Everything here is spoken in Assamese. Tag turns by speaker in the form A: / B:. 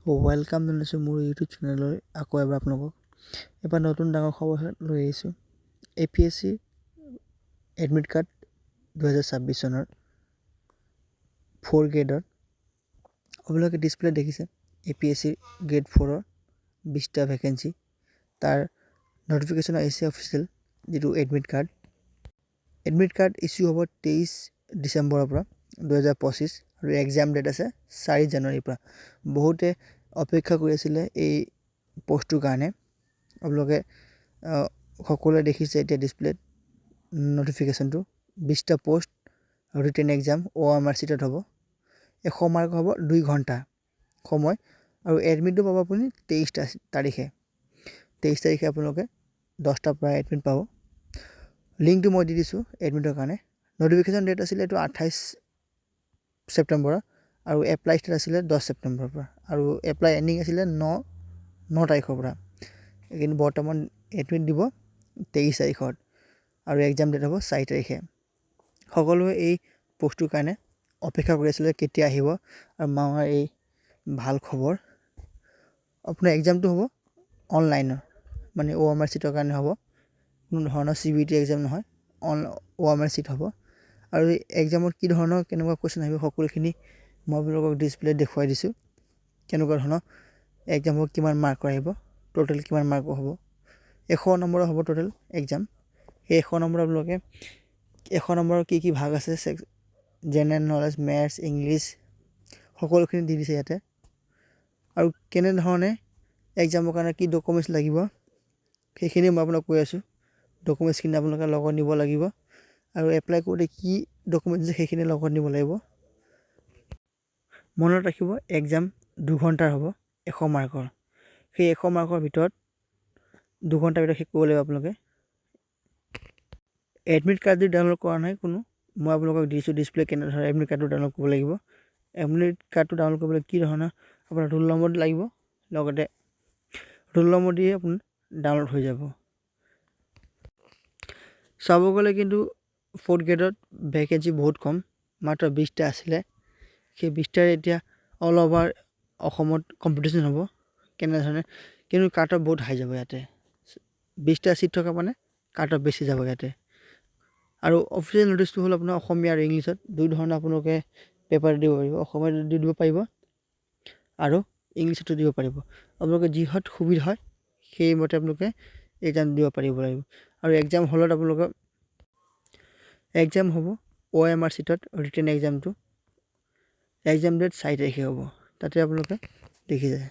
A: ৱেলকাম জনাইছোঁ মোৰ ইউটিউব চেনেললৈ আকৌ এবাৰ আপোনালোকক এবাৰ নতুন ডাঙৰ খবৰ লৈ আহিছোঁ। APSC এডমিট কাৰ্ড 2026 চনৰ 4 গ্ৰেডৰ আপোনালোকে ডিছপ্লে দেখিছে। APSC গ্ৰেড 4ৰ 20টা ভেকেঞ্চি, তাৰ নটিফিকেশ্যন আহিছে অফিচিয়েল যিটো এডমিট কাৰ্ড ইছ্যু হ'ব 23 ডিচেম্বৰৰ পৰা 2025 আৰু এক্সাম ডেট আছে 4 জানুৱাৰীৰ পৰা। বহুতে অপেক্ষা কৰি আছিলে এই পোষ্টটোৰ কাৰণে। আপোনালোকে সকলোৱে দেখিছে এতিয়া ডিছপ্লেত নটিফিকেশ্যনটো। 20টা পোষ্ট আৰু ৰিটেন এক্সাম OMR চিটত হ'ব। 100 মাৰ্ক হ'ব 2 ঘণ্টা সময় আৰু এডমিটটো পাব আপুনি 23 তাৰিখে। 23 তাৰিখে আপোনালোকে 10টাৰ পৰা এডমিট পাব। লিংকটো মই দি দিছোঁ এডমিটৰ কাৰণে। নটিফিকেশ্যন ডেট আছিলে এইটো 28 ছেপ্টেম্বৰ আৰু এপ্লাই ষ্টাৰ্ট আছিলে 10 ছেপ্টেম্বৰৰ পৰা আৰু এপ্লাই এণ্ডিং আছিলে 9 তাৰিখৰ পৰা। কিন্তু বৰ্তমান এডমিট দিব 23 তাৰিখত আৰু এক্সাম ডেট হ'ব 4 তাৰিখে। সকলোৱে এই পোষ্টটোৰ কাৰণে অপেক্ষা কৰি আছিলে কেতিয়া আহিব আৰু মামাৰ এই ভাল খবৰ। আপোনাৰ এক্সামটো হ'ব অনলাইনৰ, মানে OMR চিটৰ কাৰণে হ'ব। কোনো ধৰণৰ CBT এক্সাম নহয়, OMR চিট হ'ব। আৰু এই এক্সামত কি ধৰণৰ কেনেকুৱা কুৱেশ্যন আহিব সকলোখিনি মই আপোনালোকক ডিছপ্লেত দেখুৱাই দিছোঁ। কেনেকুৱা ধৰণৰ এক্সাম হ'ব, কিমান মাৰ্কৰ আহিব, টোটেল কিমান মাৰ্কৰ হ'ব। 100 নম্বৰৰ হ'ব টোটেল এক্সাম। সেই 100 নম্বৰ আপোনালোকে 100 নম্বৰৰ কি ভাগ আছে, জেনেৰেল নলেজ, মেথছ, ইংলিছ সকলোখিনি দি দিছে ইয়াতে। আৰু কেনেধৰণে এক্সামৰ কাৰণে কি ডকুমেণ্টছ লাগিব সেইখিনি মই আপোনাক কৈ আছোঁ। ডকুমেণ্টছখিনি আপোনালোকে লগত নিব লাগিব আৰু এপ্লাই কৰোঁতে কি ডকুমেণ্টছ আছে সেইখিনি লগত নিব লাগিব। মনত ৰাখিব এক্সাম 2 ঘণ্টাৰ হ'ব, 100 মাৰ্কৰ। সেই 100 মাৰ্কৰ ভিতৰত 2 ঘণ্টাৰ ভিতৰত শেষ কৰিব লাগিব আপোনালোকে। এডমিট কাৰ্ড যদি ডাউনলোড কৰা নাই কোনো, মই আপোনালোকক দিছোঁ ডিছপ্লে কেনেধৰণে এডমিট কাৰ্ডটো ডাউনলোড কৰিব লাগিব। এডমিট কাৰ্ডটো ডাউনলোড কৰিবলৈ কি ধৰণৰ আপোনাৰ ৰোল নম্বৰ লাগিব, লগতে ৰোল নম্বৰ দিয়ে আপোনাৰ ডাউনলোড হৈ যাব। চাব গ'লে কিন্তু 4th গ্ৰেডত ভেকেঞ্চি বহুত কম, মাত্ৰ 20টা আছিলে। সেই 20টাৰ এতিয়া অল অভাৰ অসমত কম্পিটিশ্যন হ'ব কেনেধৰণে, কিন্তু কাট অফ বহুত হাই যাব ইয়াতে। 20টা চিট থকা মানে কাট অফ বেছি যাব ইয়াতে। আৰু অফিচিয়েল নটিচটো হ'ল আপোনাৰ অসমীয়া আৰু ইংলিছত 2 ধৰণৰ আপোনালোকে পেপাৰ দিব পাৰিব। অসমীয়াত দিব পাৰিব আৰু ইংলিছতো দিব পাৰিব। আপোনালোকে যিহত সুবিধা হয় সেইমতে আপোনালোকে এক্সাম দিব পাৰিব লাগিব। আৰু এক্সাম হলত আপোনালোকৰ এক্সাম হ'ব OMR চিটত ৰিটেন এক্সামটো। এক্সাম ডেট 4 তাৰিখে হ'ব, তাতে আপোনালোকে দেখি যায়।